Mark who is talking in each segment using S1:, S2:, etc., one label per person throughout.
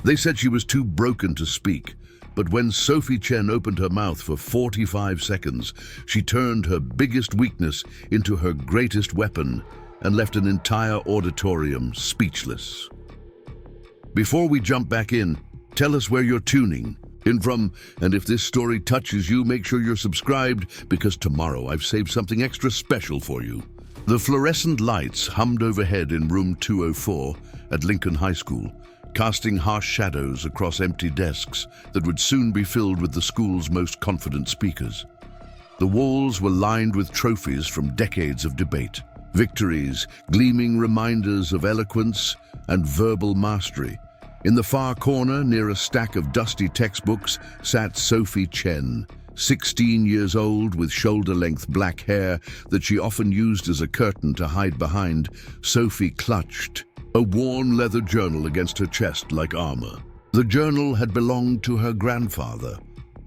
S1: They said she was too broken to speak, but when Sophie Chen opened her mouth for 45 seconds, she turned her biggest weakness into her greatest weapon and left an entire auditorium speechless. Before we jump back in, tell us where you're tuning in from, and if this story touches you, make sure you're subscribed, because tomorrow I've saved something extra special for you. The fluorescent lights hummed overhead in room 204 at Lincoln High School, casting harsh shadows across empty desks that would soon be filled with the school's most confident speakers. The walls were lined with trophies from decades of debate, victories, gleaming reminders of eloquence and verbal mastery. In the far corner, near a stack of dusty textbooks, sat Sophie Chen, 16 years old with shoulder-length black hair that she often used as a curtain to hide behind. Sophie clutched a worn leather journal against her chest like armor. The journal had belonged to her grandfather,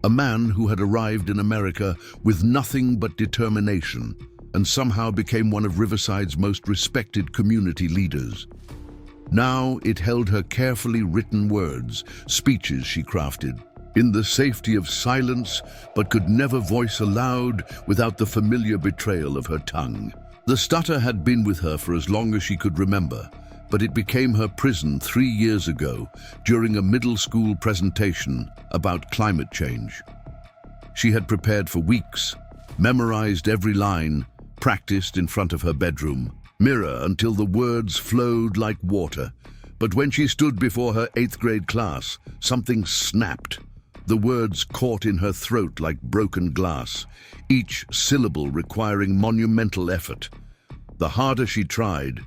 S1: a man who had arrived in America with nothing but determination and somehow became one of Riverside's most respected community leaders. Now it held her carefully written words, speeches she crafted in the safety of silence, but could never voice aloud without the familiar betrayal of her tongue. The stutter had been with her for as long as she could remember, but it became her prison 3 years ago during a middle school presentation about climate change. She had prepared for weeks, memorized every line, practiced in front of her bedroom mirror until the words flowed like water. But when she stood before her 8th grade class, something snapped. The words caught in her throat like broken glass, each syllable requiring monumental effort. The harder she tried,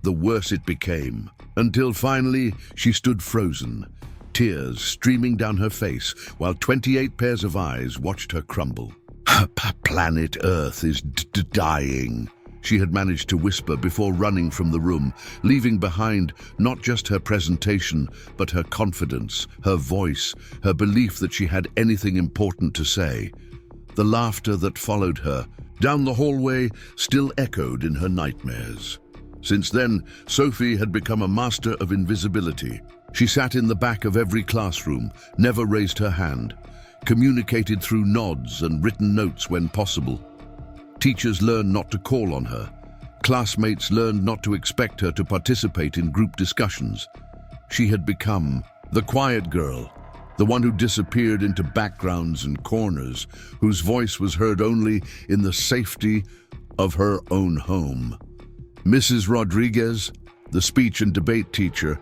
S1: the worse it became, until finally she stood frozen, tears streaming down her face while 28 pairs of eyes watched her crumble. Planet Earth is dying, she had managed to whisper before running from the room, leaving behind not just her presentation, but her confidence, her voice, her belief that she had anything important to say. The laughter that followed her down the hallway still echoed in her nightmares. Since then, Sophie had become a master of invisibility. She sat in the back of every classroom, never raised her hand, communicated through nods and written notes when possible. Teachers learned not to call on her. Classmates learned not to expect her to participate in group discussions. She had become the quiet girl, the one who disappeared into backgrounds and corners, whose voice was heard only in the safety of her own home. Mrs. Rodriguez, the speech and debate teacher,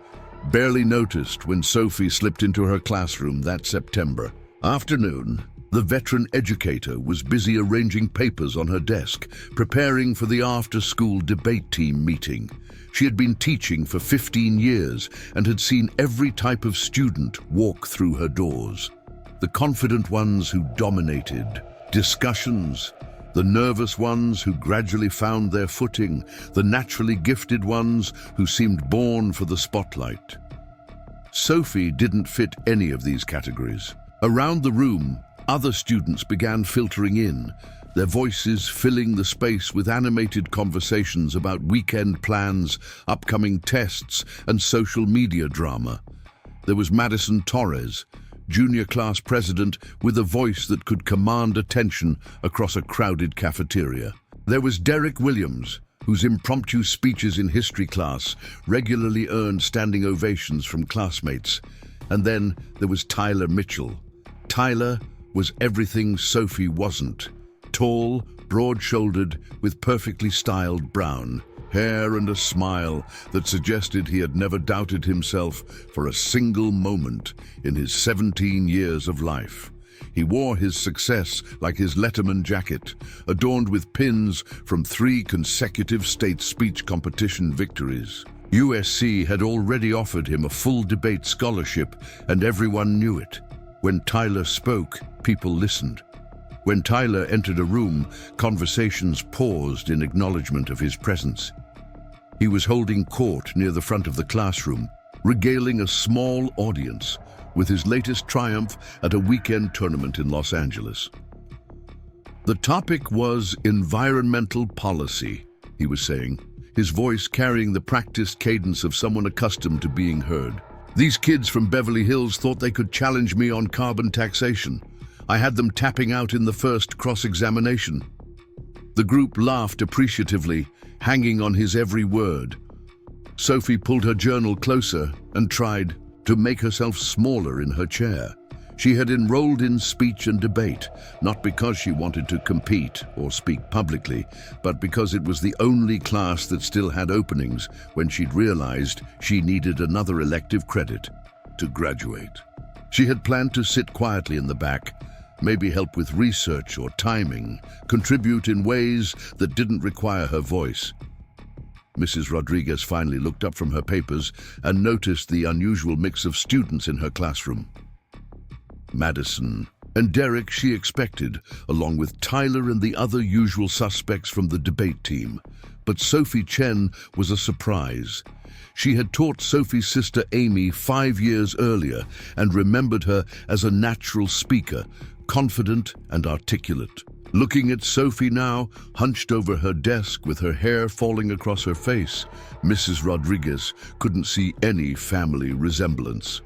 S1: barely noticed when Sophie slipped into her classroom that September afternoon. The veteran educator was busy arranging papers on her desk, preparing for the after-school debate team meeting. She had been teaching for 15 years and had seen every type of student walk through her doors. The confident ones who dominated discussions, the nervous ones who gradually found their footing, the naturally gifted ones who seemed born for the spotlight. Sophie didn't fit any of these categories. Around the room, other students began filtering in, their voices filling the space with animated conversations about weekend plans, upcoming tests, and social media drama. There was Madison Torres, junior class president with a voice that could command attention across a crowded cafeteria. There was Derek Williams, whose impromptu speeches in history class regularly earned standing ovations from classmates. And then there was Tyler Mitchell. Tyler was everything Sophie wasn't. Tall, broad-shouldered, with perfectly styled brown hair and a smile that suggested he had never doubted himself for a single moment in his 17 years of life. He wore his success like his Letterman jacket, adorned with pins from 3 consecutive state speech competition victories. USC had already offered him a full debate scholarship, and everyone knew it. When Tyler spoke, people listened. When Tyler entered a room, conversations paused in acknowledgement of his presence. He was holding court near the front of the classroom, regaling a small audience with his latest triumph at a weekend tournament in Los Angeles. The topic was environmental policy, he was saying, his voice carrying the practiced cadence of someone accustomed to being heard. These kids from Beverly Hills thought they could challenge me on carbon taxation. I had them tapping out in the first cross-examination. The group laughed appreciatively, hanging on his every word. Sophie pulled her journal closer and tried to make herself smaller in her chair. She had enrolled in speech and debate, not because she wanted to compete or speak publicly, but because it was the only class that still had openings when she'd realized she needed another elective credit to graduate. She had planned to sit quietly in the back, maybe help with research or timing, contribute in ways that didn't require her voice. Mrs. Rodriguez finally looked up from her papers and noticed the unusual mix of students in her classroom. Madison and Derek she expected, along with Tyler and the other usual suspects from the debate team. But Sophie Chen was a surprise. She had taught Sophie's sister Amy 5 years earlier and remembered her as a natural speaker, confident and articulate. Looking at Sophie now, hunched over her desk with her hair falling across her face, Mrs. Rodriguez couldn't see any family resemblance.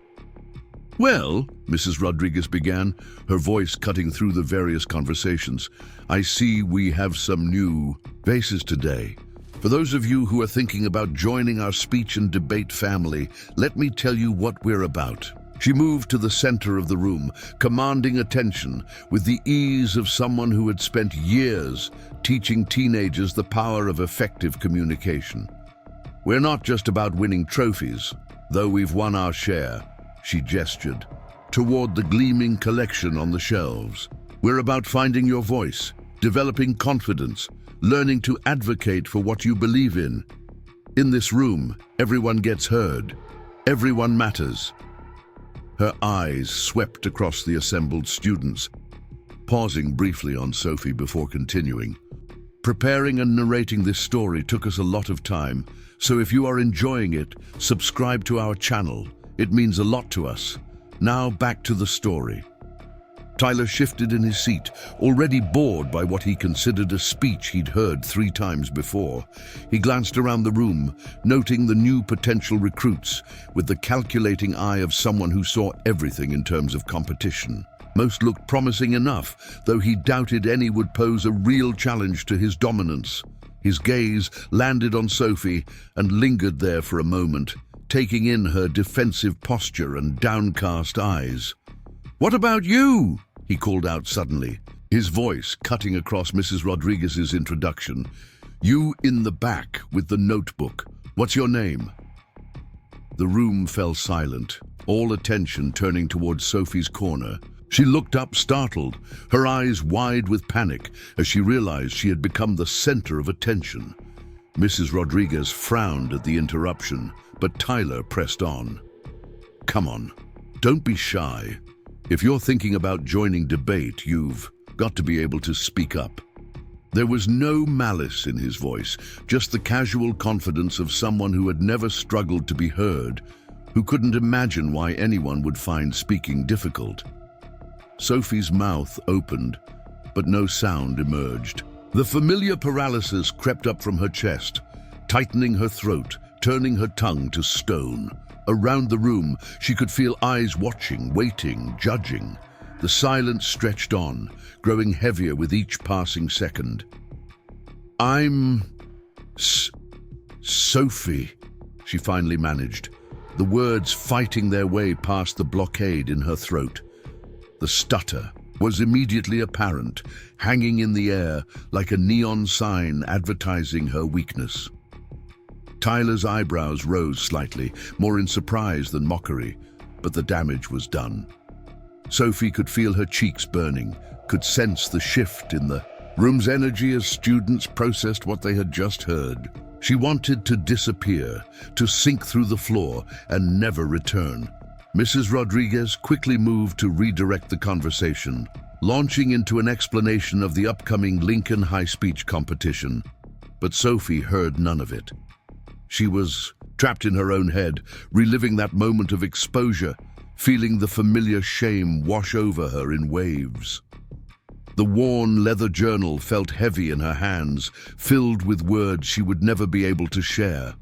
S1: "Well," Mrs. Rodriguez began, her voice cutting through the various conversations, "I see we have some new faces today. For those of you who are thinking about joining our speech and debate family, let me tell you what we're about." She moved to the center of the room, commanding attention with the ease of someone who had spent years teaching teenagers the power of effective communication. "We're not just about winning trophies, though we've won our share," she gestured toward the gleaming collection on the shelves. "We're about finding your voice, developing confidence, learning to advocate for what you believe in. In this room, everyone gets heard. Everyone matters." Her eyes swept across the assembled students, pausing briefly on Sophie before continuing. "Preparing and narrating this story took us a lot of time, so if you are enjoying it, subscribe to our channel. It means a lot to us. Now back to the story." Tyler shifted in his seat, already bored by what he considered a speech he'd heard 3 times before. He glanced around the room, noting the new potential recruits, with the calculating eye of someone who saw everything in terms of competition. Most looked promising enough, though he doubted any would pose a real challenge to his dominance. His gaze landed on Sophie and lingered there for a moment, taking in her defensive posture and downcast eyes. "What about you?" he called out suddenly, his voice cutting across Mrs. Rodriguez's introduction. "You in the back with the notebook. What's your name?" The room fell silent, all attention turning towards Sophie's corner. She looked up startled, her eyes wide with panic as she realized she had become the center of attention. Mrs. Rodriguez frowned at the interruption, but Tyler pressed on. "Come on, don't be shy. If you're thinking about joining debate, you've got to be able to speak up." There was no malice in his voice, just the casual confidence of someone who had never struggled to be heard, who couldn't imagine why anyone would find speaking difficult. Sophie's mouth opened, but no sound emerged. The familiar paralysis crept up from her chest, tightening her throat, turning her tongue to stone. Around the room, she could feel eyes watching, waiting, judging. The silence stretched on, growing heavier with each passing second. "I'm Sophie," she finally managed, the words fighting their way past the blockade in her throat. The stutter was immediately apparent, hanging in the air like a neon sign advertising her weakness. Tyler's eyebrows rose slightly, more in surprise than mockery, but the damage was done. Sophie could feel her cheeks burning, could sense the shift in the room's energy as students processed what they had just heard. She wanted to disappear, to sink through the floor and never return. Mrs. Rodriguez quickly moved to redirect the conversation, launching into an explanation of the upcoming Lincoln High speech competition. But Sophie heard none of it. She was trapped in her own head, reliving that moment of exposure, feeling the familiar shame wash over her in waves. The worn leather journal felt heavy in her hands, filled with words she would never be able to share,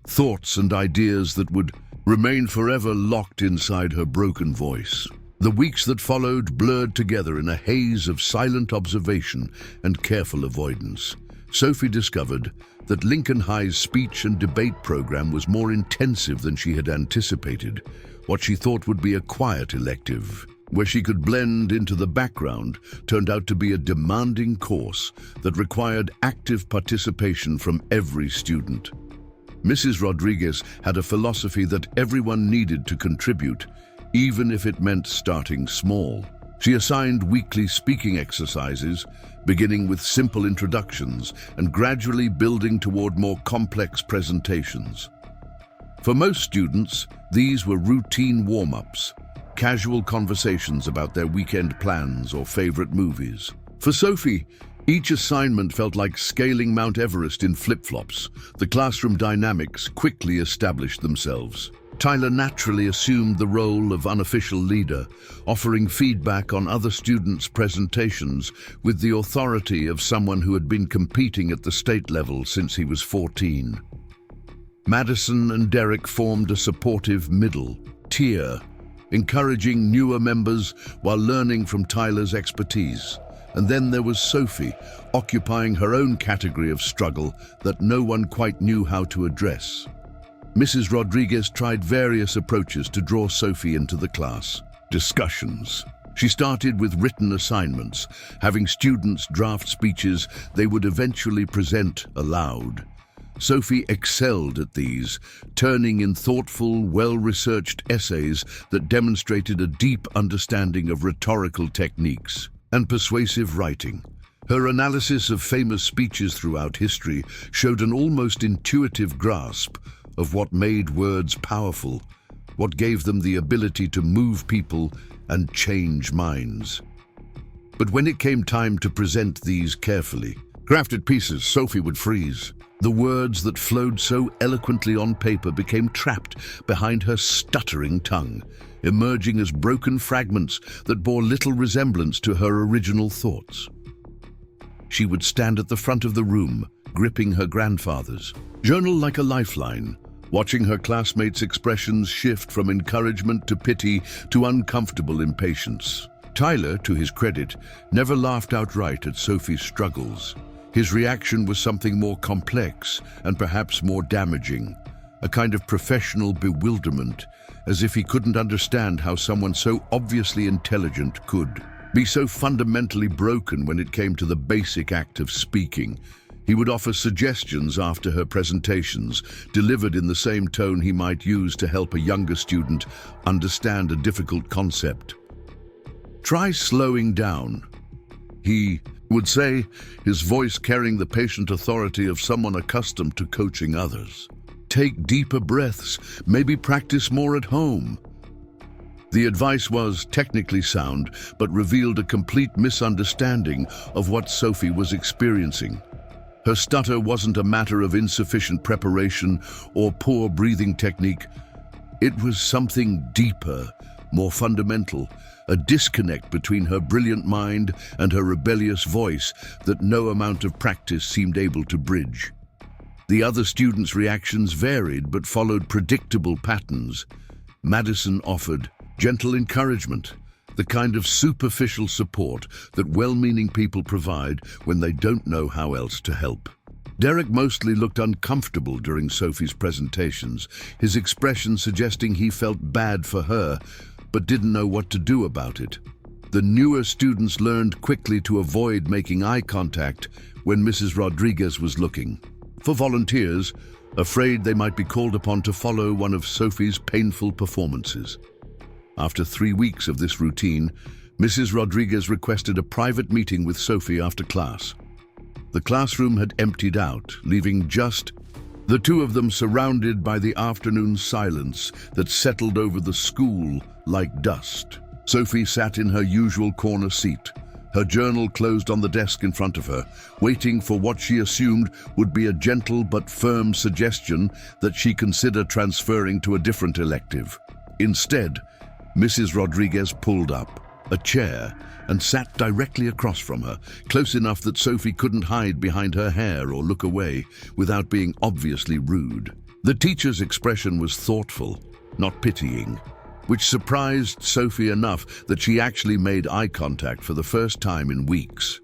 S1: thoughts and ideas that would remained forever locked inside her broken voice. The weeks that followed blurred together in a haze of silent observation and careful avoidance. Sophie discovered that Lincoln High's speech and debate program was more intensive than she had anticipated. What she thought would be a quiet elective, where she could blend into the background, turned out to be a demanding course that required active participation from every student. Mrs. Rodriguez had a philosophy that everyone needed to contribute, even if it meant starting small. She assigned weekly speaking exercises, beginning with simple introductions and gradually building toward more complex presentations. For most students, these were routine warm-ups, casual conversations about their weekend plans or favorite movies. For Sophie, each assignment felt like scaling Mount Everest in flip-flops. The classroom dynamics quickly established themselves. Tyler naturally assumed the role of unofficial leader, offering feedback on other students' presentations with the authority of someone who had been competing at the state level since he was 14. Madison and Derek formed a supportive middle tier, encouraging newer members while learning from Tyler's expertise. And then there was Sophie, occupying her own category of struggle that no one quite knew how to address. Mrs. Rodriguez tried various approaches to draw Sophie into the class. Discussions. She started with written assignments, having students draft speeches they would eventually present aloud. Sophie excelled at these, turning in thoughtful, well-researched essays that demonstrated a deep understanding of rhetorical techniques and persuasive writing. Her analysis of famous speeches throughout history showed an almost intuitive grasp of what made words powerful, what gave them the ability to move people and change minds. But when it came time to present these carefully crafted pieces, Sophie would freeze. The words that flowed so eloquently on paper became trapped behind her stuttering tongue, emerging as broken fragments that bore little resemblance to her original thoughts. She would stand at the front of the room, gripping her grandfather's journal like a lifeline, watching her classmates' expressions shift from encouragement to pity to uncomfortable impatience. Tyler, to his credit, never laughed outright at Sophie's struggles. His reaction was something more complex and perhaps more damaging, a kind of professional bewilderment, as if he couldn't understand how someone so obviously intelligent could be so fundamentally broken when it came to the basic act of speaking. He would offer suggestions after her presentations, delivered in the same tone he might use to help a younger student understand a difficult concept. "Try slowing down," he would say, his voice carrying the patient authority of someone accustomed to coaching others. "Take deeper breaths, maybe practice more at home." The advice was technically sound, but revealed a complete misunderstanding of what Sophie was experiencing. Her stutter wasn't a matter of insufficient preparation or poor breathing technique. It was something deeper, more fundamental, a disconnect between her brilliant mind and her rebellious voice that no amount of practice seemed able to bridge. The other students' reactions varied but followed predictable patterns. Madison offered gentle encouragement, the kind of superficial support that well-meaning people provide when they don't know how else to help. Derek mostly looked uncomfortable during Sophie's presentations, his expression suggesting he felt bad for her, but didn't know what to do about it. The newer students learned quickly to avoid making eye contact when Mrs. Rodriguez was looking. For volunteers, afraid they might be called upon to follow one of Sophie's painful performances. After 3 weeks of this routine, Mrs. Rodriguez requested a private meeting with Sophie after class. The classroom had emptied out, leaving just the two of them surrounded by the afternoon silence that settled over the school like dust. Sophie sat in her usual corner seat, her journal closed on the desk in front of her, waiting for what she assumed would be a gentle but firm suggestion that she consider transferring to a different elective. Instead, Mrs. Rodriguez pulled up a chair and sat directly across from her, close enough that Sophie couldn't hide behind her hair or look away without being obviously rude. The teacher's expression was thoughtful, not pitying, which surprised Sophie enough that she actually made eye contact for the first time in weeks.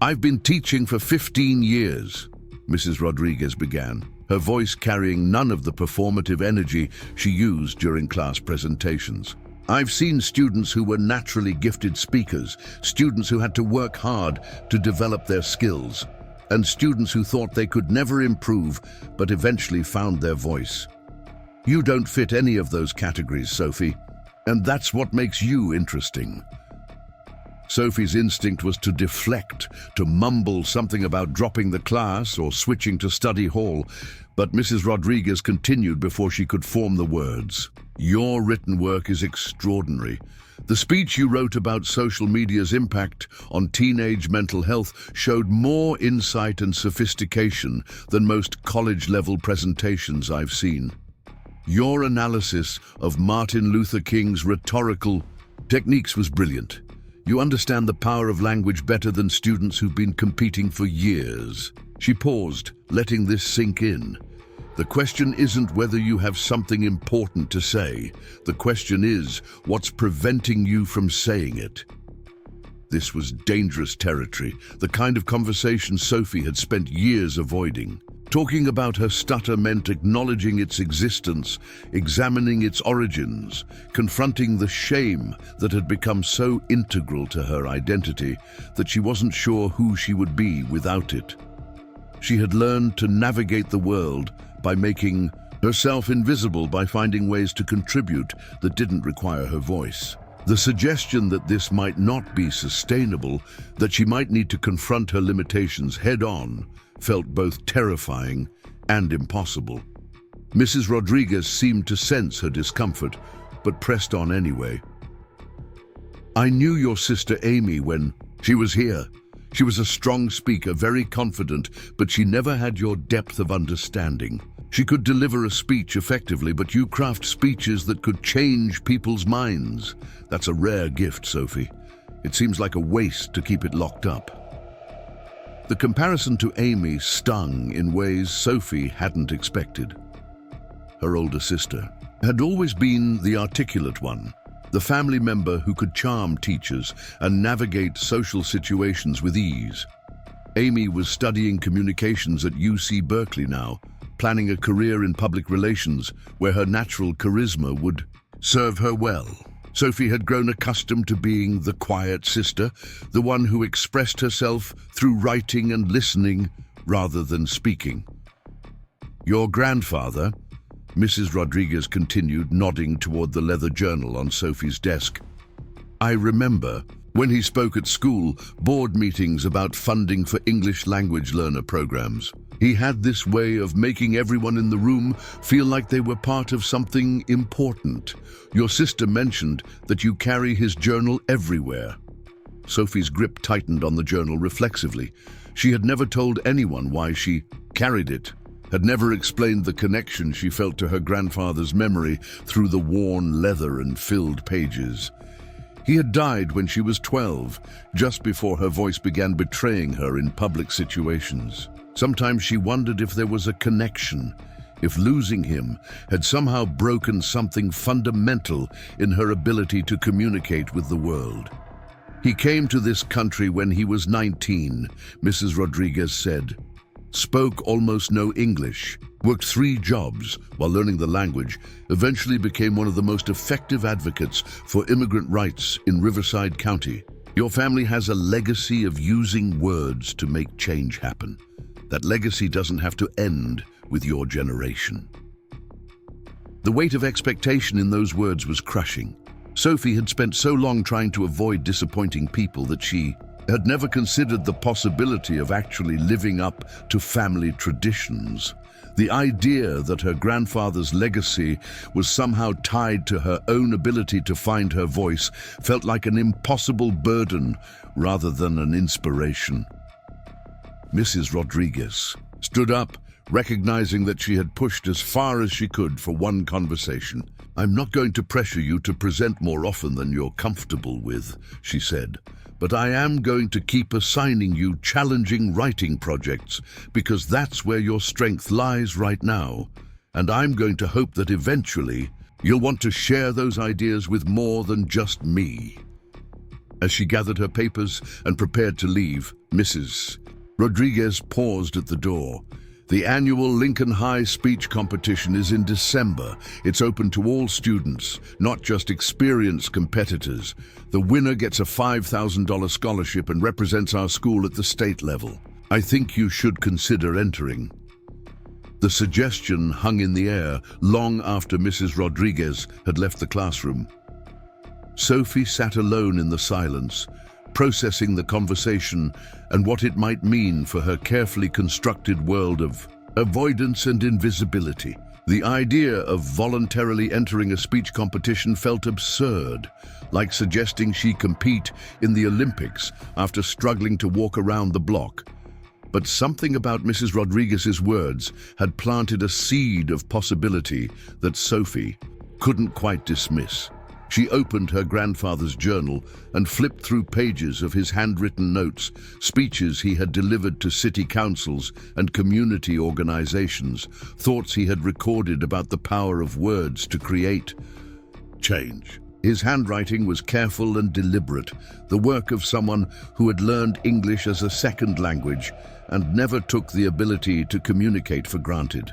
S1: "I've been teaching for 15 years, Mrs. Rodriguez began, her voice carrying none of the performative energy she used during class presentations. "I've seen students who were naturally gifted speakers, students who had to work hard to develop their skills, and students who thought they could never improve but eventually found their voice. You don't fit any of those categories, Sophie, and that's what makes you interesting." Sophie's instinct was to deflect, to mumble something about dropping the class or switching to study hall, but Mrs. Rodriguez continued before she could form the words. "Your written work is extraordinary. The speech you wrote about social media's impact on teenage mental health showed more insight and sophistication than most college-level presentations I've seen. Your analysis of Martin Luther King's rhetorical techniques was brilliant. You understand the power of language better than students who've been competing for years." She paused, letting this sink in. "The question isn't whether you have something important to say. The question is, what's preventing you from saying it?" This was dangerous territory, the kind of conversation Sophie had spent years avoiding. Talking about her stutter meant acknowledging its existence, examining its origins, confronting the shame that had become so integral to her identity that she wasn't sure who she would be without it. She had learned to navigate the world by making herself invisible, by finding ways to contribute that didn't require her voice. The suggestion that this might not be sustainable, that she might need to confront her limitations head-on, felt both terrifying and impossible. Mrs. Rodriguez seemed to sense her discomfort, but pressed on anyway. "I knew your sister Amy when she was here. She was a strong speaker, very confident, but she never had your depth of understanding. She could deliver a speech effectively, but you craft speeches that could change people's minds. That's a rare gift, Sophie. It seems like a waste to keep it locked up." The comparison to Amy stung in ways Sophie hadn't expected. Her older sister had always been the articulate one, the family member who could charm teachers and navigate social situations with ease. Amy was studying communications at UC Berkeley now, planning a career in public relations where her natural charisma would serve her well. Sophie had grown accustomed to being the quiet sister, the one who expressed herself through writing and listening rather than speaking. "Your grandfather," Mrs. Rodriguez continued, nodding toward the leather journal on Sophie's desk. "I remember when he spoke at school, board meetings about funding for English language learner programs. He had this way of making everyone in the room feel like they were part of something important. Your sister mentioned that you carry his journal everywhere." Sophie's grip tightened on the journal reflexively. She had never told anyone why she carried it, had never explained the connection she felt to her grandfather's memory through the worn leather and filled pages. He had died when she was 12, just before her voice began betraying her in public situations. Sometimes she wondered if there was a connection, if losing him had somehow broken something fundamental in her ability to communicate with the world. "He came to this country when he was 19, Mrs. Rodriguez said. Spoke almost no English, worked 3 jobs while learning the language, eventually became one of the most effective advocates for immigrant rights in Riverside County. Your family has a legacy of using words to make change happen. That legacy doesn't have to end with your generation." The weight of expectation in those words was crushing. Sophie had spent so long trying to avoid disappointing people that she had never considered the possibility of actually living up to family traditions. The idea that her grandfather's legacy was somehow tied to her own ability to find her voice felt like an impossible burden rather than an inspiration. Mrs. Rodriguez stood up, recognizing that she had pushed as far as she could for one conversation. "I'm not going to pressure you to present more often than you're comfortable with," she said, "but I am going to keep assigning you challenging writing projects because that's where your strength lies right now, and I'm going to hope that eventually You'll want to share those ideas with more than just me." As she gathered her papers and prepared to leave, Mrs. Rodriguez paused at the door. "The annual Lincoln High speech competition is in December. It's open to all students, not just experienced competitors. The winner gets a $5,000 scholarship and represents our school at the state level. I think you should consider entering." The suggestion hung in the air long after Mrs. Rodriguez had left the classroom. Sophie sat alone in the silence, processing the conversation and what it might mean for her carefully constructed world of avoidance and invisibility. The idea of voluntarily entering a speech competition felt absurd, like suggesting she compete in the Olympics after struggling to walk around the block. But something about Mrs. Rodriguez's words had planted a seed of possibility that Sophie couldn't quite dismiss. She opened her grandfather's journal and flipped through pages of his handwritten notes, speeches he had delivered to city councils and community organizations, thoughts he had recorded about the power of words to create change. His handwriting was careful and deliberate, the work of someone who had learned English as a second language and never took the ability to communicate for granted.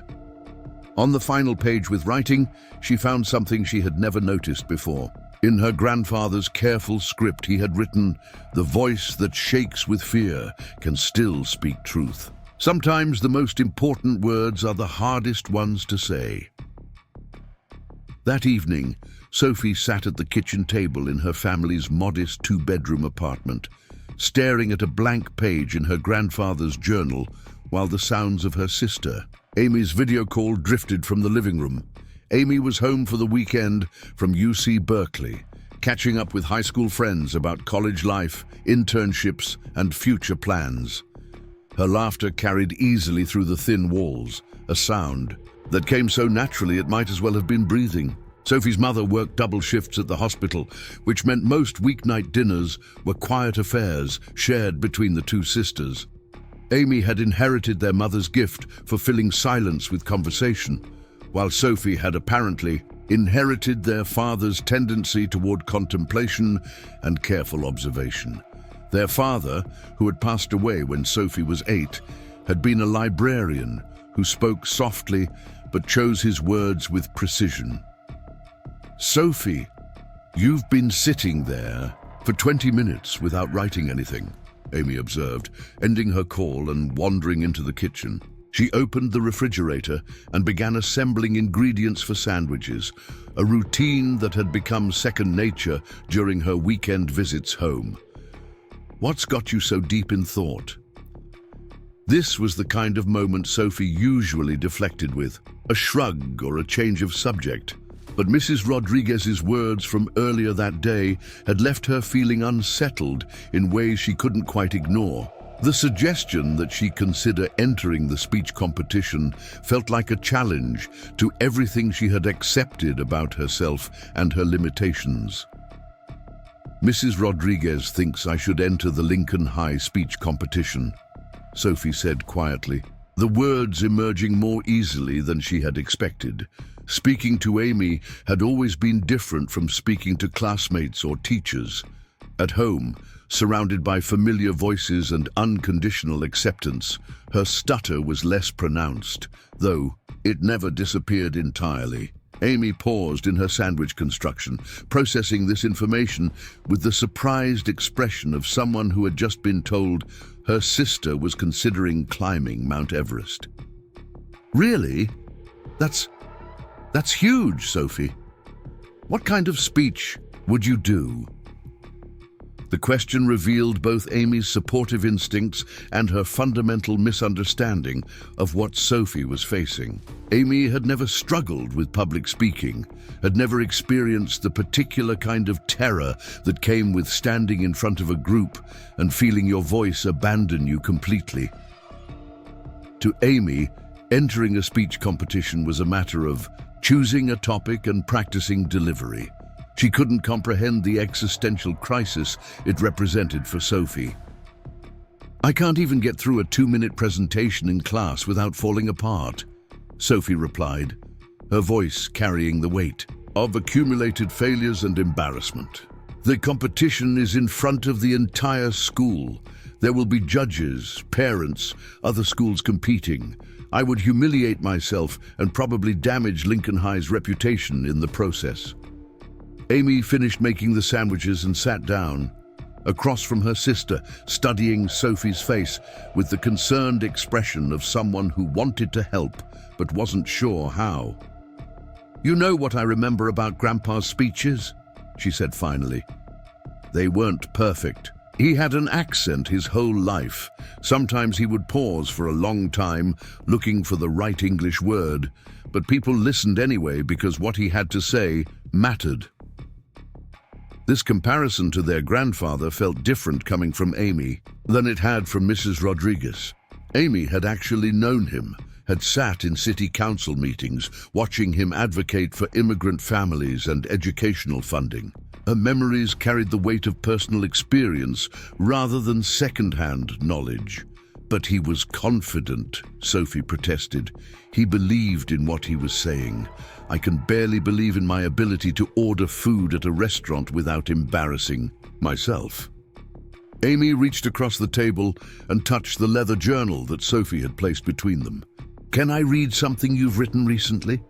S1: On the final page with writing, she found something she had never noticed before. In her grandfather's careful script, he had written, "The voice that shakes with fear can still speak truth. Sometimes the most important words are the hardest ones to say." That evening, Sophie sat at the kitchen table in her family's modest two-bedroom apartment, staring at a blank page in her grandfather's journal while the sounds of her sister, Amy's video call drifted from the living room. Amy was home for the weekend from UC Berkeley, catching up with high school friends about college life, internships, and future plans. Her laughter carried easily through the thin walls, a sound that came so naturally it might as well have been breathing. Sophie's mother worked double shifts at the hospital, which meant most weeknight dinners were quiet affairs shared between the two sisters. Amy had inherited their mother's gift for filling silence with conversation, while Sophie had apparently inherited their father's tendency toward contemplation and careful observation. Their father, who had passed away when Sophie was 8, had been a librarian who spoke softly but chose his words with precision. "Sophie, you've been sitting there for 20 minutes without writing anything," Amy observed, ending her call and wandering into the kitchen. She opened the refrigerator and began assembling ingredients for sandwiches, a routine that had become second nature during her weekend visits home. "What's got you so deep in thought?" This was the kind of moment Sophie usually deflected with, a shrug or a change of subject. But Mrs. Rodriguez's words from earlier that day had left her feeling unsettled in ways she couldn't quite ignore. The suggestion that she consider entering the speech competition felt like a challenge to everything she had accepted about herself and her limitations. "Mrs. Rodriguez thinks I should enter the Lincoln High speech competition," Sophie said quietly, the words emerging more easily than she had expected. Speaking to Amy had always been different from speaking to classmates or teachers. At home, surrounded by familiar voices and unconditional acceptance, her stutter was less pronounced, though it never disappeared entirely. Amy paused in her sandwich construction, processing this information with the surprised expression of someone who had just been told her sister was considering climbing Mount Everest. "Really? That's huge, Sophie. What kind of speech would you do?" The question revealed both Amy's supportive instincts and her fundamental misunderstanding of what Sophie was facing. Amy had never struggled with public speaking, had never experienced the particular kind of terror that came with standing in front of a group and feeling your voice abandon you completely. To Amy, entering a speech competition was a matter of choosing a topic and practicing delivery. She couldn't comprehend the existential crisis it represented for Sophie. "I can't even get through a 2-minute presentation in class without falling apart," Sophie replied, her voice carrying the weight. of accumulated failures and embarrassment. The competition is in front of the entire school. There will be judges, parents, other schools competing. I would humiliate myself and probably damage Lincoln High's reputation in the process. Amy finished making the sandwiches and sat down, across from her sister, studying Sophie's face with the concerned expression of someone who wanted to help but wasn't sure how. "You know what I remember about Grandpa's speeches?" she said finally. "They weren't perfect. He had an accent his whole life. Sometimes he would pause for a long time, looking for the right English word, but people listened anyway because what he had to say mattered." This comparison to their grandfather felt different coming from Amy than it had from Mrs. Rodriguez. Amy had actually known him, had sat in city council meetings, watching him advocate for immigrant families and educational funding. Her memories carried the weight of personal experience rather than second-hand knowledge. "But he was confident," Sophie protested. "He believed in what he was saying. I can barely believe in my ability to order food at a restaurant without embarrassing myself." Amy reached across the table and touched the leather journal that Sophie had placed between them. "Can I read something you've written recently?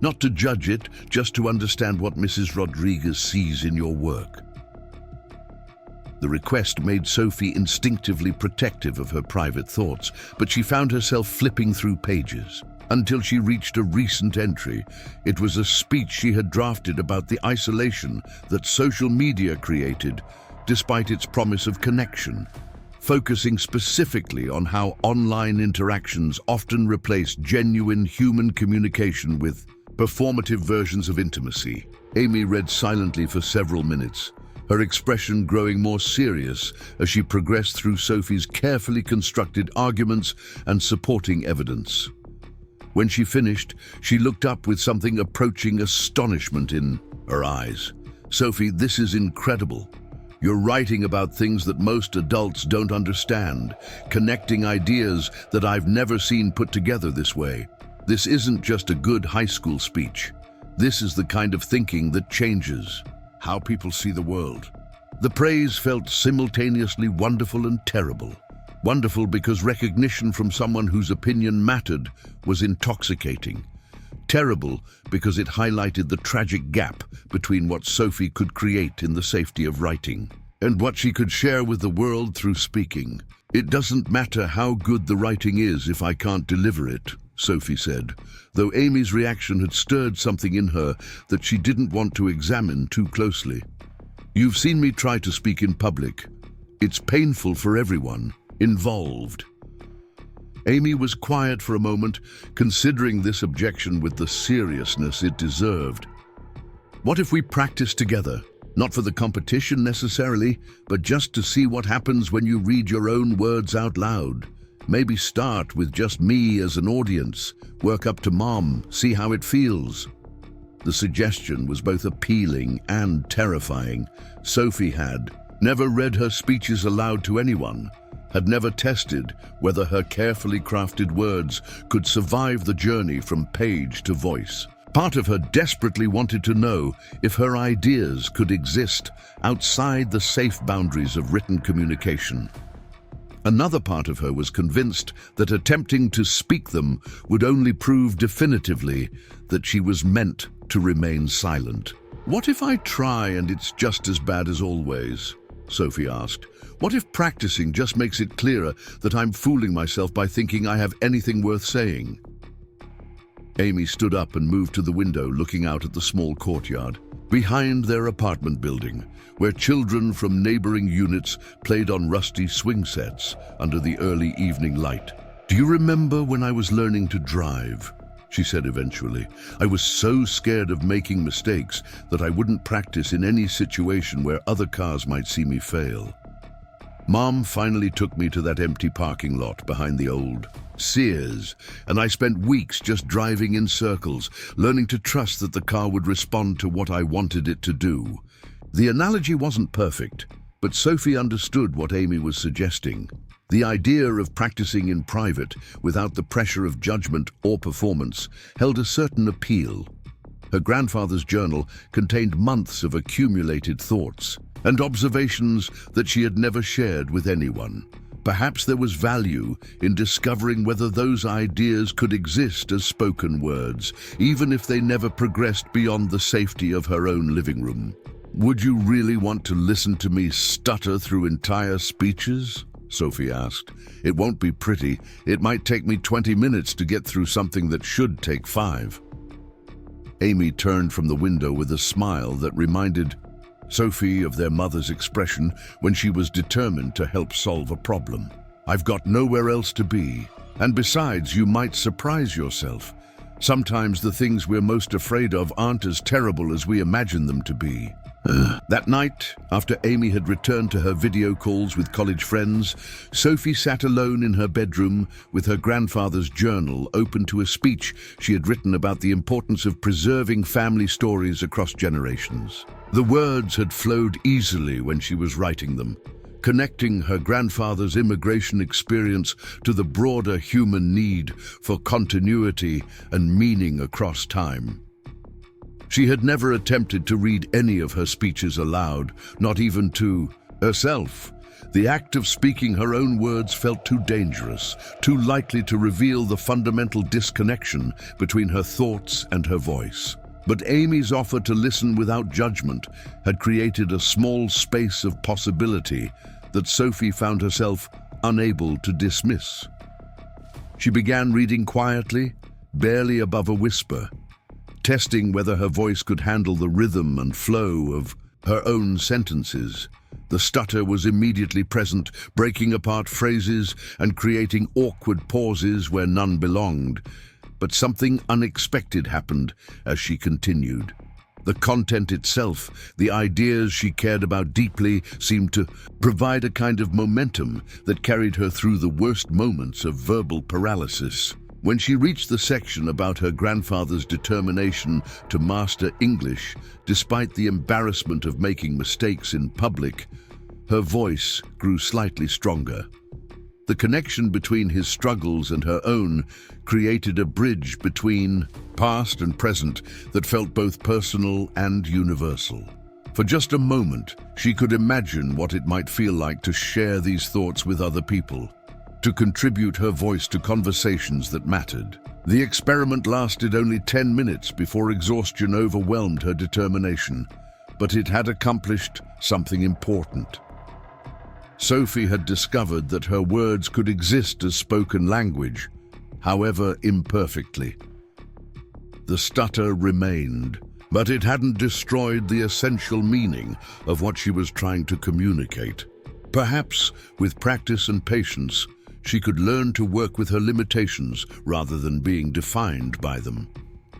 S1: Not to judge it, just to understand what Mrs. Rodriguez sees in your work." The request made Sophie instinctively protective of her private thoughts, but she found herself flipping through pages until she reached a recent entry. It was a speech she had drafted about the isolation that social media created, despite its promise of connection, focusing specifically on how online interactions often replace genuine human communication with performative versions of intimacy. Amy read silently for several minutes, her expression growing more serious as she progressed through Sophie's carefully constructed arguments and supporting evidence. When she finished, she looked up with something approaching astonishment in her eyes. "Sophie, this is incredible. You're writing about things that most adults don't understand, connecting ideas that I've never seen put together this way. This isn't just a good high school speech. This is the kind of thinking that changes how people see the world." The praise felt simultaneously wonderful and terrible. Wonderful because recognition from someone whose opinion mattered was intoxicating. Terrible because it highlighted the tragic gap between what Sophie could create in the safety of writing and what she could share with the world through speaking. "It doesn't matter how good the writing is if I can't deliver it," Sophie said, though Amy's reaction had stirred something in her that she didn't want to examine too closely. "You've seen me try to speak in public. It's painful for everyone involved." Amy was quiet for a moment, considering this objection with the seriousness it deserved. "What if we practice together? Not for the competition necessarily, but just to see what happens when you read your own words out loud. Maybe start with just me as an audience, work up to Mom, see how it feels." The suggestion was both appealing and terrifying. Sophie had never read her speeches aloud to anyone, had never tested whether her carefully crafted words could survive the journey from page to voice. Part of her desperately wanted to know if her ideas could exist outside the safe boundaries of written communication. Another part of her was convinced that attempting to speak them would only prove definitively that she was meant to remain silent. "What if I try and it's just as bad as always?" Sophie asked. "What if practicing just makes it clearer that I'm fooling myself by thinking I have anything worth saying?" Amy stood up and moved to the window, looking out at the small courtyard behind their apartment building, where children from neighboring units played on rusty swing sets under the early evening light. "Do you remember when I was learning to drive?" she said eventually. "I was so scared of making mistakes that I wouldn't practice in any situation where other cars might see me fail. Mom finally took me to that empty parking lot behind the old Sears, and I spent weeks just driving in circles, learning to trust that the car would respond to what I wanted it to do." The analogy wasn't perfect, but Sophie understood what Amy was suggesting. The idea of practicing in private without the pressure of judgment or performance held a certain appeal. Her grandfather's journal contained months of accumulated thoughts and observations that she had never shared with anyone. Perhaps there was value in discovering whether those ideas could exist as spoken words, even if they never progressed beyond the safety of her own living room. "Would you really want to listen to me stutter through entire speeches?" Sophie asked. "It won't be pretty. It might take me 20 minutes to get through something that should take 5. Amy turned from the window with a smile that reminded Sophie of their mother's expression when she was determined to help solve a problem. "I've got nowhere else to be. And besides, you might surprise yourself. Sometimes the things we're most afraid of aren't as terrible as we imagine them to be." That night, after Amy had returned to her video calls with college friends, Sophie sat alone in her bedroom with her grandfather's journal open to a speech she had written about the importance of preserving family stories across generations. The words had flowed easily when she was writing them, connecting her grandfather's immigration experience to the broader human need for continuity and meaning across time. She had never attempted to read any of her speeches aloud, not even to herself. The act of speaking her own words felt too dangerous, too likely to reveal the fundamental disconnection between her thoughts and her voice. But Amy's offer to listen without judgment had created a small space of possibility that Sophie found herself unable to dismiss. She began reading quietly, barely above a whisper, testing whether her voice could handle the rhythm and flow of her own sentences. The stutter was immediately present, breaking apart phrases and creating awkward pauses where none belonged. But something unexpected happened as she continued. The content itself, the ideas she cared about deeply, seemed to provide a kind of momentum that carried her through the worst moments of verbal paralysis. When she reached the section about her grandfather's determination to master English, despite the embarrassment of making mistakes in public, her voice grew slightly stronger. The connection between his struggles and her own created a bridge between past and present that felt both personal and universal. For just a moment, she could imagine what it might feel like to share these thoughts with other people, to contribute her voice to conversations that mattered. The experiment lasted only 10 minutes before exhaustion overwhelmed her determination, but it had accomplished something important. Sophie had discovered that her words could exist as spoken language, however imperfectly. The stutter remained, but it hadn't destroyed the essential meaning of what she was trying to communicate. Perhaps, with practice and patience, she could learn to work with her limitations rather than being defined by them.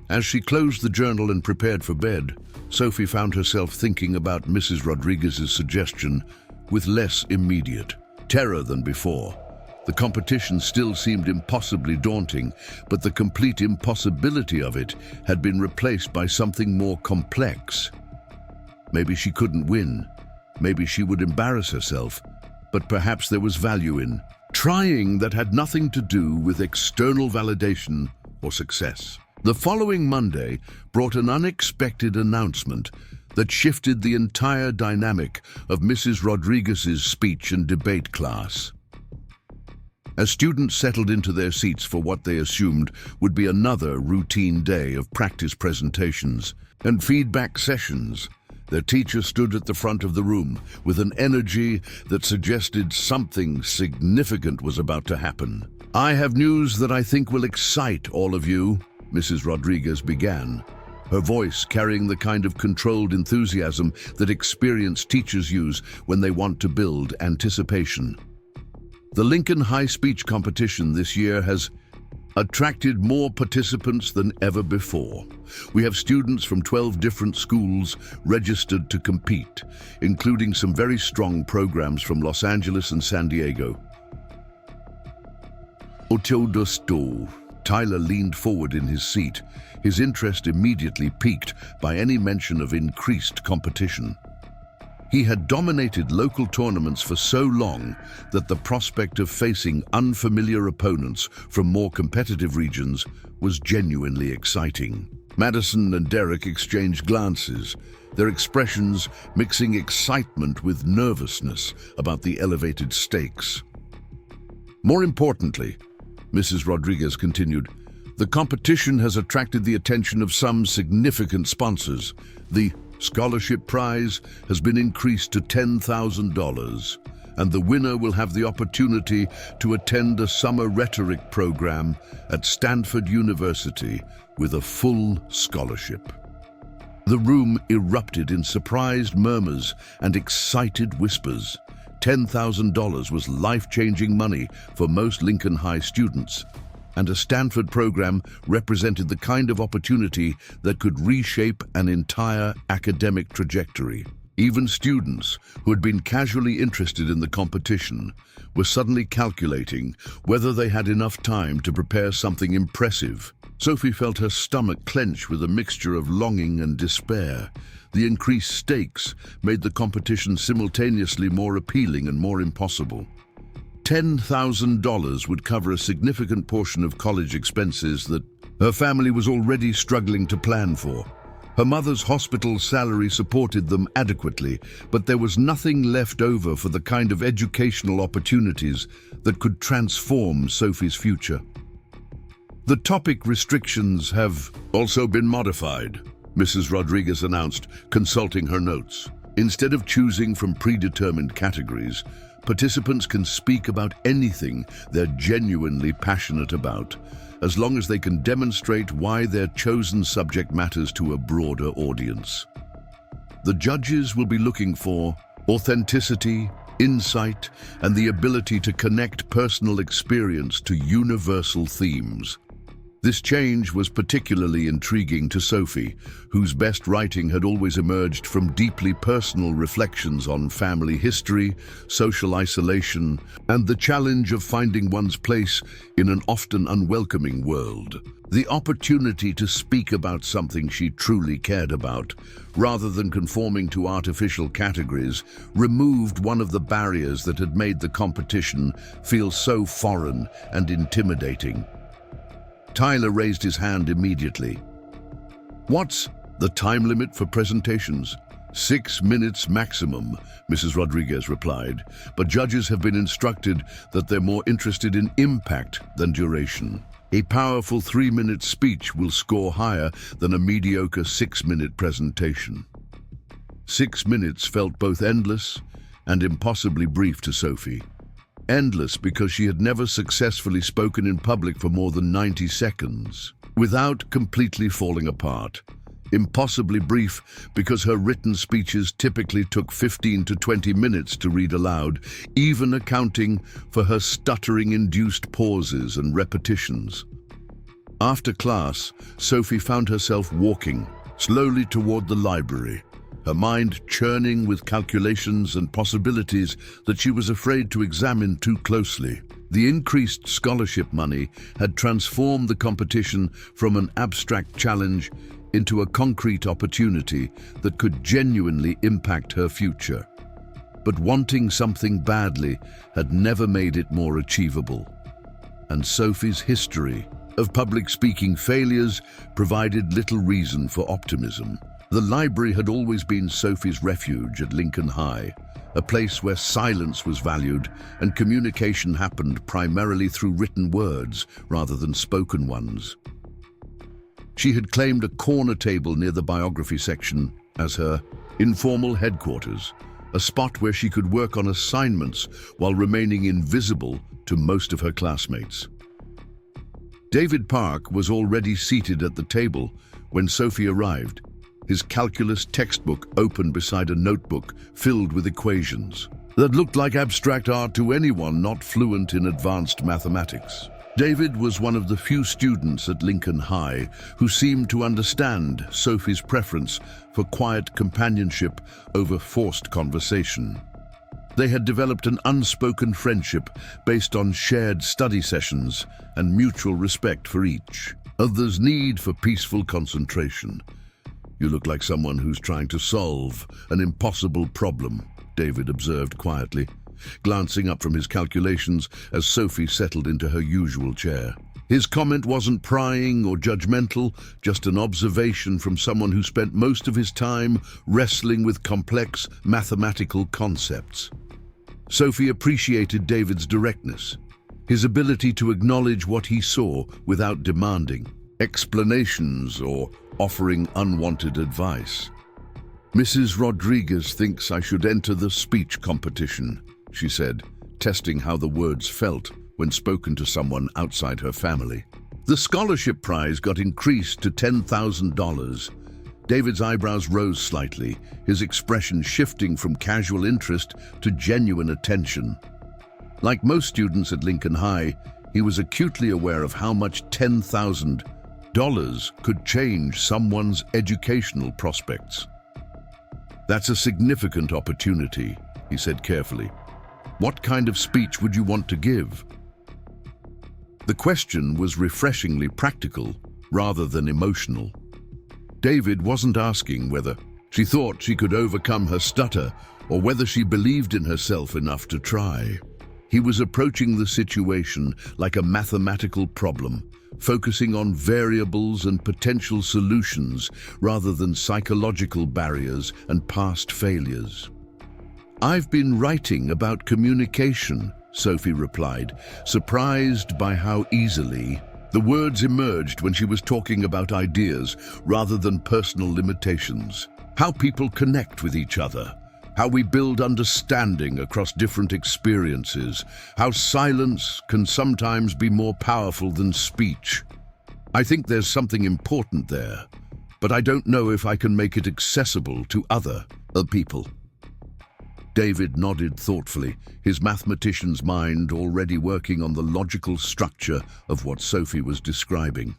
S1: As she closed the journal and prepared for bed, Sophie found herself thinking about Mrs. Rodriguez's suggestion with less immediate terror than before. The competition still seemed impossibly daunting, but the complete impossibility of it had been replaced by something more complex. Maybe she couldn't win. Maybe she would embarrass herself. But perhaps there was value in trying that had nothing to do with external validation or success. The following Monday brought an unexpected announcement that shifted the entire dynamic of Mrs. Rodriguez's speech and debate class. As students settled into their seats for what they assumed would be another routine day of practice presentations and feedback sessions, their teacher stood at the front of the room with an energy that suggested something significant was about to happen. "I have news that I think will excite all of you," Mrs. Rodriguez began, her voice carrying the kind of controlled enthusiasm that experienced teachers use when they want to build anticipation. The Lincoln High Speech Competition this year has attracted more participants than ever before. We have students from 12 different schools registered to compete, including some very strong programs from Los Angeles and San Diego. Oteodosto. Tyler leaned forward in his seat, his interest immediately piqued by any mention of increased competition. He had dominated local tournaments for so long that the prospect of facing unfamiliar opponents from more competitive regions was genuinely exciting. Madison and Derek exchanged glances, their expressions mixing excitement with nervousness about the elevated stakes. More importantly, Mrs. Rodriguez continued, the competition has attracted the attention of some significant sponsors. The scholarship prize has been increased to $10,000, and the winner will have the opportunity to attend a summer rhetoric program at Stanford University with a full scholarship. The room erupted in surprised murmurs and excited whispers. $10,000 was life-changing money for most Lincoln High students, and a Stanford program represented the kind of opportunity that could reshape an entire academic trajectory. Even students who had been casually interested in the competition were suddenly calculating whether they had enough time to prepare something impressive. Sophie felt her stomach clench with a mixture of longing and despair. The increased stakes made the competition simultaneously more appealing and more impossible. $10,000 would cover a significant portion of college expenses that her family was already struggling to plan for. Her mother's hospital salary supported them adequately, but there was nothing left over for the kind of educational opportunities that could transform Sophie's future. The topic restrictions have also been modified, Mrs. Rodriguez announced, consulting her notes. Instead of choosing from predetermined categories, participants can speak about anything they're genuinely passionate about, as long as they can demonstrate why their chosen subject matters to a broader audience. The judges will be looking for authenticity, insight, and the ability to connect personal experience to universal themes. This change was particularly intriguing to Sophie, whose best writing had always emerged from deeply personal reflections on family history, social isolation, and the challenge of finding one's place in an often unwelcoming world. The opportunity to speak about something she truly cared about, rather than conforming to artificial categories, removed one of the barriers that had made the competition feel so foreign and intimidating. Tyler raised his hand immediately. What's the time limit for presentations? 6 minutes maximum, Mrs. Rodriguez replied, but judges have been instructed that they're more interested in impact than duration. A powerful 3-minute speech will score higher than a mediocre 6-minute presentation. 6 minutes felt both endless and impossibly brief to Sophie. Endless because she had never successfully spoken in public for more than 90 seconds, without completely falling apart. Impossibly brief because her written speeches typically took 15 to 20 minutes to read aloud, even accounting for her stuttering-induced pauses and repetitions. After class, Sophie found herself walking slowly toward the library, her mind churning with calculations and possibilities that she was afraid to examine too closely. The increased scholarship money had transformed the competition from an abstract challenge into a concrete opportunity that could genuinely impact her future. But wanting something badly had never made it more achievable. And Sophie's history of public speaking failures provided little reason for optimism. The library had always been Sophie's refuge at Lincoln High, a place where silence was valued and communication happened primarily through written words rather than spoken ones. She had claimed a corner table near the biography section as her informal headquarters, a spot where she could work on assignments while remaining invisible to most of her classmates. David Park was already seated at the table when Sophie arrived, his calculus textbook open beside a notebook filled with equations that looked like abstract art to anyone not fluent in advanced mathematics. David was one of the few students at Lincoln High who seemed to understand Sophie's preference for quiet companionship over forced conversation. They had developed an unspoken friendship based on shared study sessions and mutual respect for each other's need for peaceful concentration. "You look like someone who's trying to solve an impossible problem," David observed quietly, glancing up from his calculations as Sophie settled into her usual chair. His comment wasn't prying or judgmental, just an observation from someone who spent most of his time wrestling with complex mathematical concepts. Sophie appreciated David's directness, his ability to acknowledge what he saw without demanding explanations or offering unwanted advice. "Mrs. Rodriguez thinks I should enter the speech competition," she said, testing how the words felt when spoken to someone outside her family. The scholarship prize got increased to $10,000. David's eyebrows rose slightly, his expression shifting from casual interest to genuine attention. Like most students at Lincoln High, he was acutely aware of how much $10,000 could change someone's educational prospects. "That's a significant opportunity," he said carefully. "What kind of speech would you want to give?" The question was refreshingly practical rather than emotional. David wasn't asking whether she thought she could overcome her stutter or whether she believed in herself enough to try. He was approaching the situation like a mathematical problem, focusing on variables and potential solutions rather than psychological barriers and past failures. "I've been writing about communication," Sophie replied, surprised by how easily the words emerged when she was talking about ideas rather than personal limitations. How people connect with each other, how we build understanding across different experiences, how silence can sometimes be more powerful than speech. "I think there's something important there, but I don't know if I can make it accessible to other people." David nodded thoughtfully, his mathematician's mind already working on the logical structure of what Sophie was describing.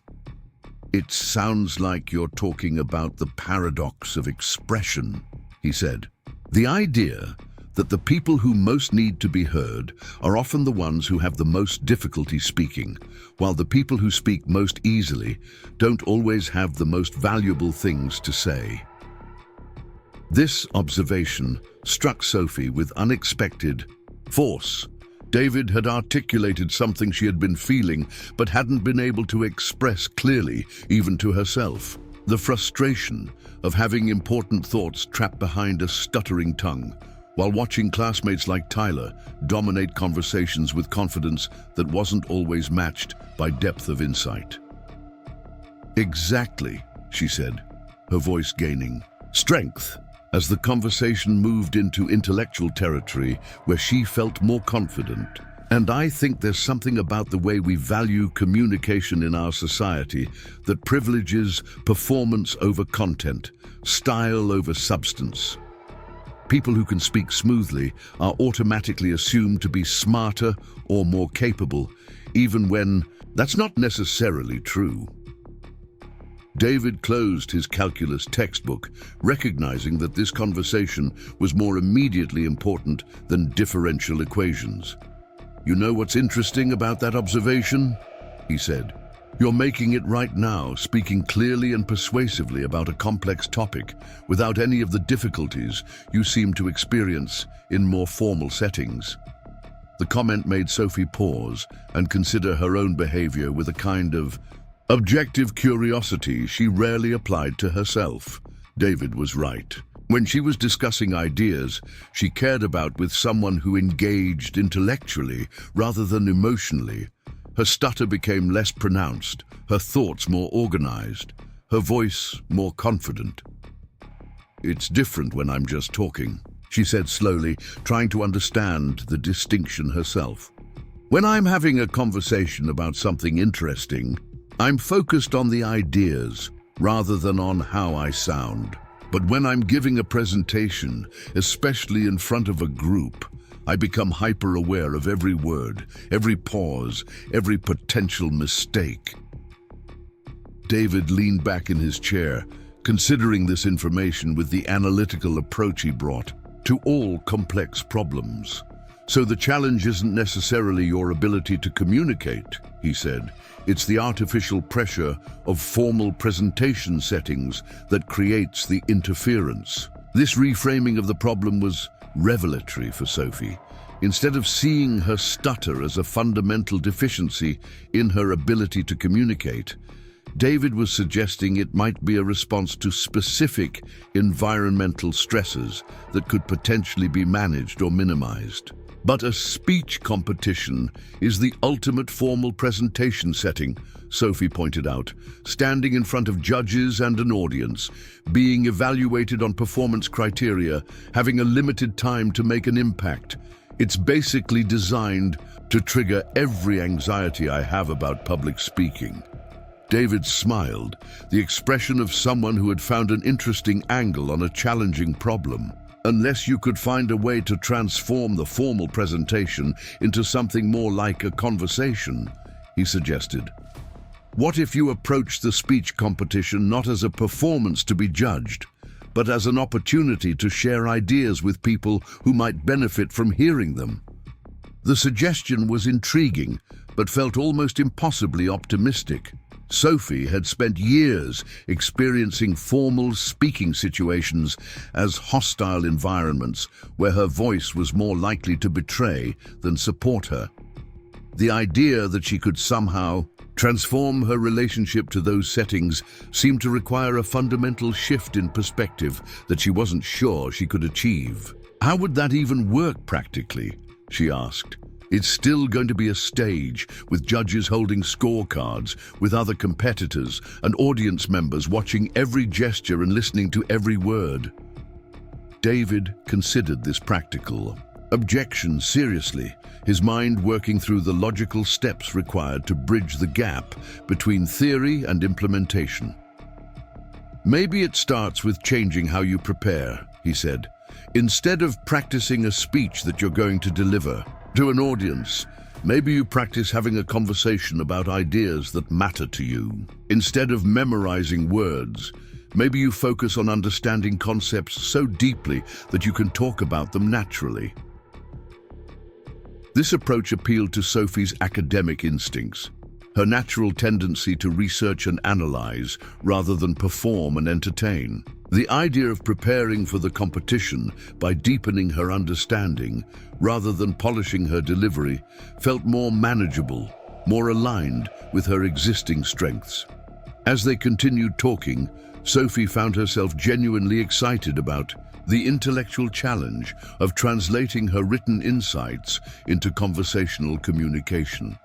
S1: "It sounds like you're talking about the paradox of expression," he said. "The idea that the people who most need to be heard are often the ones who have the most difficulty speaking, while the people who speak most easily don't always have the most valuable things to say." This observation struck Sophie with unexpected force. David had articulated something she had been feeling but hadn't been able to express clearly, even to herself. The frustration of having important thoughts trapped behind a stuttering tongue, while watching classmates like Tyler dominate conversations with confidence that wasn't always matched by depth of insight. "Exactly," she said, her voice gaining strength as the conversation moved into intellectual territory where she felt more confident. "And I think there's something about the way we value communication in our society that privileges performance over content, style over substance. People who can speak smoothly are automatically assumed to be smarter or more capable, even when that's not necessarily true." David closed his calculus textbook, recognizing that this conversation was more immediately important than differential equations. "You know what's interesting about that observation?" he said. "You're making it right now, speaking clearly and persuasively about a complex topic without any of the difficulties you seem to experience in more formal settings." The comment made Sophie pause and consider her own behavior with a kind of objective curiosity she rarely applied to herself. David was right. When she was discussing ideas she cared about with someone who engaged intellectually rather than emotionally, her stutter became less pronounced, her thoughts more organized, her voice more confident. "It's different when I'm just talking," she said slowly, trying to understand the distinction herself. "When I'm having a conversation about something interesting, I'm focused on the ideas rather than on how I sound. But when I'm giving a presentation, especially in front of a group, I become hyper-aware of every word, every pause, every potential mistake." David leaned back in his chair, considering this information with the analytical approach he brought to all complex problems. "So the challenge isn't necessarily your ability to communicate," he said. "It's the artificial pressure of formal presentation settings that creates the interference." This reframing of the problem was revelatory for Sophie. Instead of seeing her stutter as a fundamental deficiency in her ability to communicate, David was suggesting it might be a response to specific environmental stresses that could potentially be managed or minimized. But a speech competition is the ultimate formal presentation setting, Sophie pointed out, standing in front of judges and an audience, being evaluated on performance criteria, having a limited time to make an impact. It's basically designed to trigger every anxiety I have about public speaking. David smiled, the expression of someone who had found an interesting angle on a challenging problem. Unless you could find a way to transform the formal presentation into something more like a conversation, he suggested. What if you approached the speech competition not as a performance to be judged, but as an opportunity to share ideas with people who might benefit from hearing them? The suggestion was intriguing, but felt almost impossibly optimistic. Sophie had spent years experiencing formal speaking situations as hostile environments where her voice was more likely to betray than support her. The idea that she could somehow transform her relationship to those settings seemed to require a fundamental shift in perspective that she wasn't sure she could achieve. How would that even work practically? She asked. It's still going to be a stage, with judges holding scorecards, with other competitors and audience members watching every gesture and listening to every word. David considered this practical objection seriously, his mind working through the logical steps required to bridge the gap between theory and implementation. Maybe it starts with changing how you prepare, he said. Instead of practicing a speech that you're going to deliver to an audience, maybe you practice having a conversation about ideas that matter to you. Instead of memorizing words, maybe you focus on understanding concepts so deeply that you can talk about them naturally. This approach appealed to Sophie's academic instincts, her natural tendency to research and analyze rather than perform and entertain. The idea of preparing for the competition by deepening her understanding rather than polishing her delivery felt more manageable, more aligned with her existing strengths. As they continued talking, Sophie found herself genuinely excited about the intellectual challenge of translating her written insights into conversational communication.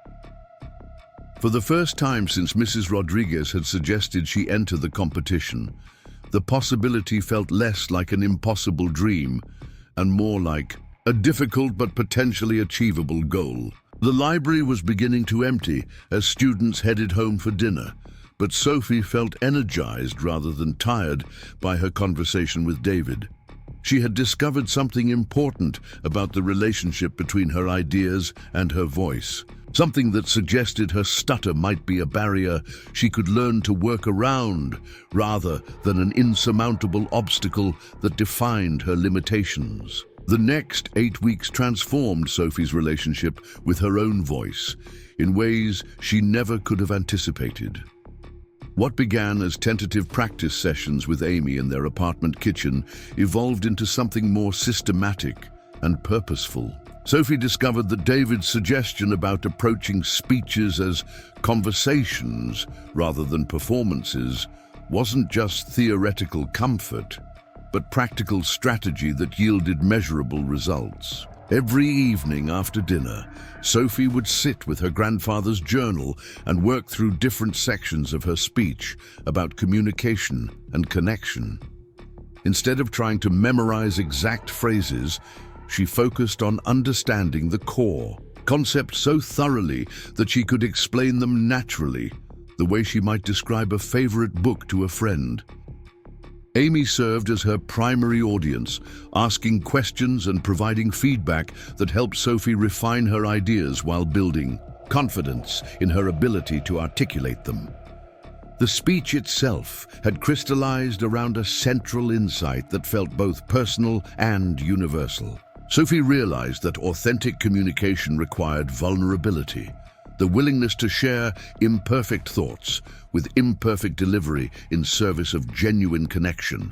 S1: For the first time since Mrs. Rodriguez had suggested she enter the competition, the possibility felt less like an impossible dream and more like a difficult but potentially achievable goal. The library was beginning to empty as students headed home for dinner, but Sophie felt energized rather than tired by her conversation with David. She had discovered something important about the relationship between her ideas and her voice, something that suggested her stutter might be a barrier she could learn to work around rather than an insurmountable obstacle that defined her limitations. The next 8 weeks transformed Sophie's relationship with her own voice in ways she never could have anticipated. What began as tentative practice sessions with Amy in their apartment kitchen evolved into something more systematic and purposeful. Sophie discovered that David's suggestion about approaching speeches as conversations rather than performances wasn't just theoretical comfort, but practical strategy that yielded measurable results. Every evening after dinner, Sophie would sit with her grandfather's journal and work through different sections of her speech about communication and connection. Instead of trying to memorize exact phrases, she focused on understanding the core concepts so thoroughly that she could explain them naturally, the way she might describe a favorite book to a friend. Amy served as her primary audience, asking questions and providing feedback that helped Sophie refine her ideas while building confidence in her ability to articulate them. The speech itself had crystallized around a central insight that felt both personal and universal. Sophie realized that authentic communication required vulnerability, the willingness to share imperfect thoughts with imperfect delivery in service of genuine connection.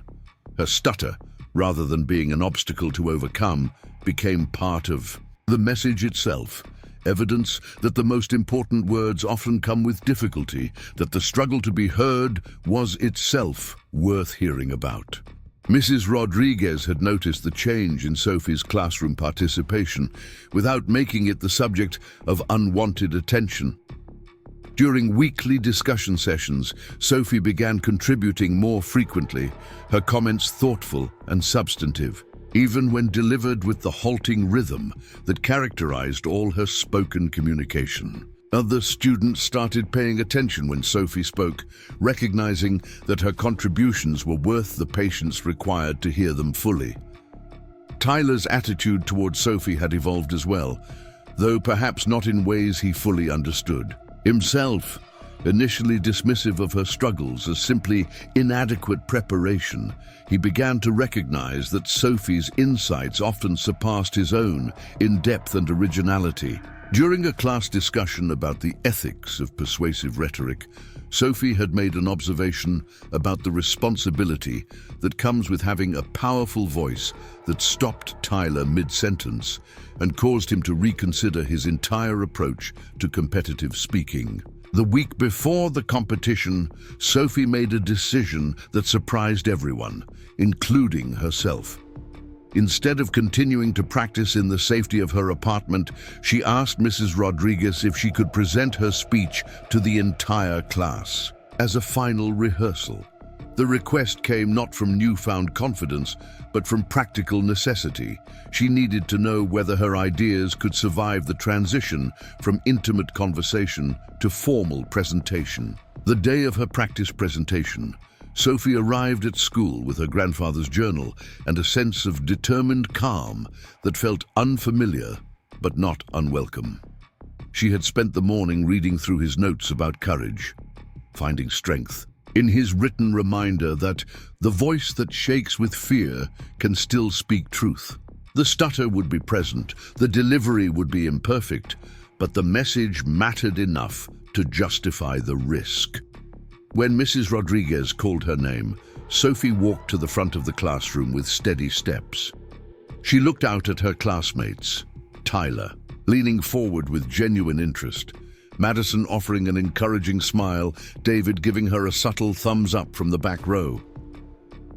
S1: Her stutter rather than being an obstacle to overcome, became part of the message itself. Evidence that the most important words often come with difficulty, that the struggle to be heard was itself worth hearing about. Mrs. Rodriguez had noticed the change in Sophie's classroom participation without making it the subject of unwanted attention. During weekly discussion sessions, Sophie began contributing more frequently, her comments thoughtful and substantive, even when delivered with the halting rhythm that characterized all her spoken communication. Other students started paying attention when Sophie spoke, recognizing that her contributions were worth the patience required to hear them fully. Tyler's attitude towards Sophie had evolved as well, though perhaps not in ways he fully understood. Himself, initially dismissive of her struggles as simply inadequate preparation, he began to recognize that Sophie's insights often surpassed his own in depth and originality. During a class discussion about the ethics of persuasive rhetoric, Sophie had made an observation about the responsibility that comes with having a powerful voice that stopped Tyler mid-sentence and caused him to reconsider his entire approach to competitive speaking. The week before the competition, Sophie made a decision that surprised everyone, including herself. Instead of continuing to practice in the safety of her apartment, she asked Mrs. Rodriguez if she could present her speech to the entire class as a final rehearsal. The request came not from newfound confidence, but from practical necessity. She needed to know whether her ideas could survive the transition from intimate conversation to formal presentation. The day of her practice presentation, Sophie arrived at school with her grandfather's journal and a sense of determined calm that felt unfamiliar but not unwelcome. She had spent the morning reading through his notes about courage, finding strength in his written reminder that the voice that shakes with fear can still speak truth. The stutter would be present, the delivery would be imperfect, but the message mattered enough to justify the risk. When Mrs. Rodriguez called her name, Sophie walked to the front of the classroom with steady steps. She looked out at her classmates, Tyler, leaning forward with genuine interest, Madison offering an encouraging smile, David giving her a subtle thumbs up from the back row.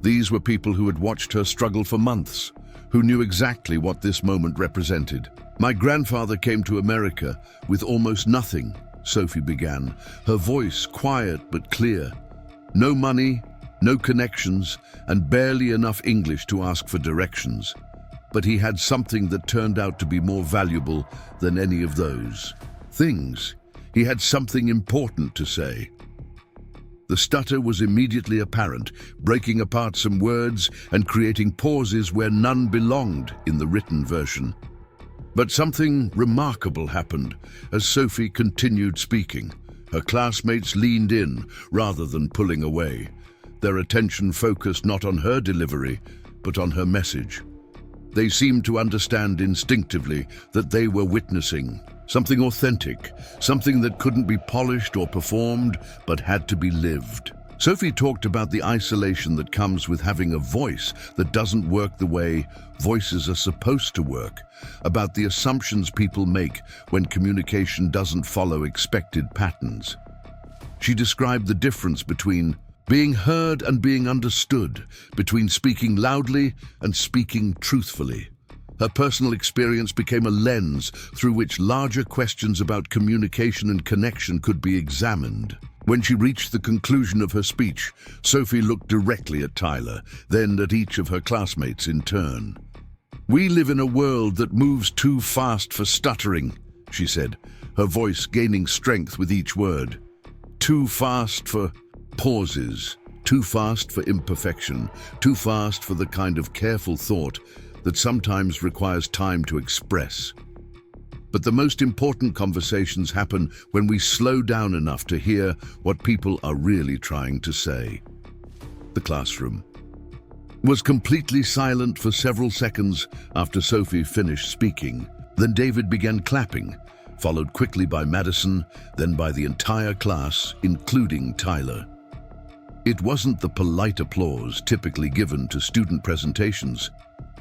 S1: These were people who had watched her struggle for months, who knew exactly what this moment represented. "My grandfather came to America with almost nothing," Sophie began, her voice quiet but clear. "No money, no connections, and barely enough English to ask for directions. But he had something that turned out to be more valuable than any of those things. He had something important to say." The stutter was immediately apparent, breaking apart some words and creating pauses where none belonged in the written version. But something remarkable happened as Sophie continued speaking. Her classmates leaned in rather than pulling away, their attention focused not on her delivery, but on her message. They seemed to understand instinctively that they were witnessing something authentic, something that couldn't be polished or performed, but had to be lived. Sophie talked about the isolation that comes with having a voice that doesn't work the way voices are supposed to work, about the assumptions people make when communication doesn't follow expected patterns. She described the difference between being heard and being understood, between speaking loudly and speaking truthfully. Her personal experience became a lens through which larger questions about communication and connection could be examined. When she reached the conclusion of her speech, Sophie looked directly at Tyler, then at each of her classmates in turn. "We live in a world that moves too fast for stuttering," she said, her voice gaining strength with each word. "Too fast for pauses, too fast for imperfection, too fast for the kind of careful thought that sometimes requires time to express. But the most important conversations happen when we slow down enough to hear what people are really trying to say." The classroom was completely silent for several seconds after Sophie finished speaking. Then David began clapping, followed quickly by Madison, then by the entire class, including Tyler. It wasn't the polite applause typically given to student presentations,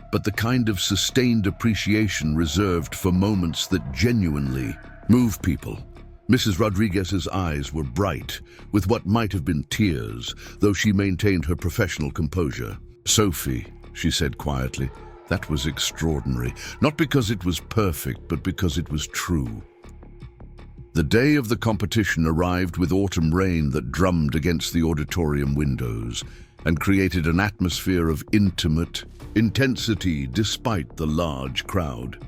S1: but the kind of sustained appreciation reserved for moments that genuinely move people. Mrs. Rodriguez's eyes were bright, with what might have been tears, though she maintained her professional composure. "Sophie," she said quietly, "that was extraordinary, not because it was perfect, but because it was true." The day of the competition arrived with autumn rain that drummed against the auditorium windows and created an atmosphere of intimate intensity despite the large crowd.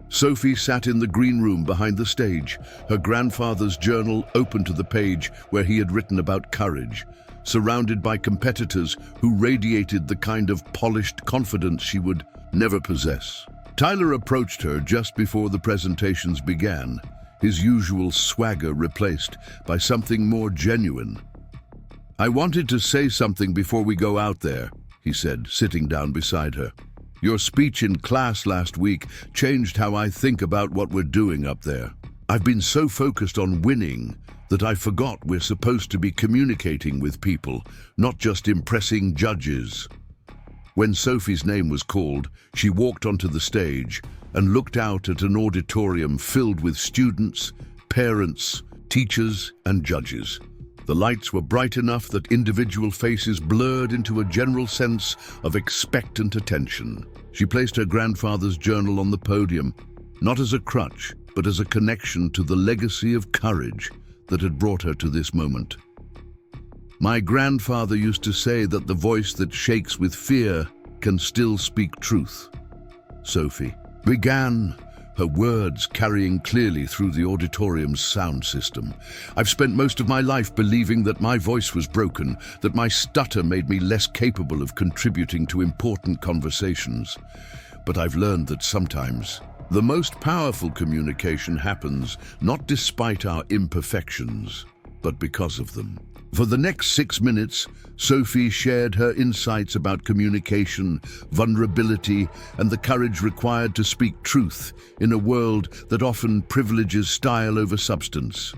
S1: Sophie sat in the green room behind the stage, her grandfather's journal open to the page where he had written about courage, surrounded by competitors who radiated the kind of polished confidence she would never possess. Tyler approached her just before the presentations began, his usual swagger replaced by something more genuine. "I wanted to say something before we go out there," he said, sitting down beside her. "Your speech in class last week changed how I think about what we're doing up there. I've been so focused on winning that I forgot we're supposed to be communicating with people, not just impressing judges." When Sophie's name was called, she walked onto the stage and looked out at an auditorium filled with students, parents, teachers, and judges. The lights were bright enough that individual faces blurred into a general sense of expectant attention. She placed her grandfather's journal on the podium, not as a crutch, but as a connection to the legacy of courage that had brought her to this moment. "My grandfather used to say that the voice that shakes with fear can still speak truth," Sophie began, her words carrying clearly through the auditorium's sound system. "I've spent most of my life believing that my voice was broken, that my stutter made me less capable of contributing to important conversations. But I've learned that sometimes the most powerful communication happens not despite our imperfections, but because of them." For the next 6 minutes, Sophie shared her insights about communication, vulnerability, and the courage required to speak truth in a world that often privileges style over substance.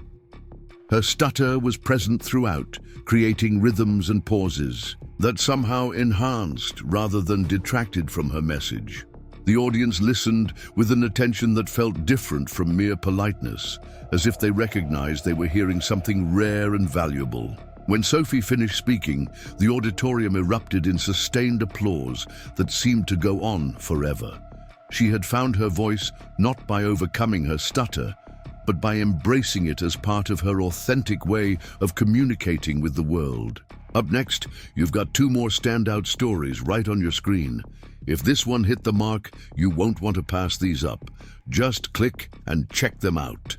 S1: Her stutter was present throughout, creating rhythms and pauses that somehow enhanced rather than detracted from her message. The audience listened with an attention that felt different from mere politeness, as if they recognized they were hearing something rare and valuable. When Sophie finished speaking, the auditorium erupted in sustained applause that seemed to go on forever. She had found her voice not by overcoming her stutter, but by embracing it as part of her authentic way of communicating with the world. Up next, you've got 2 more standout stories right on your screen. If this one hit the mark, you won't want to pass these up. Just click and check them out.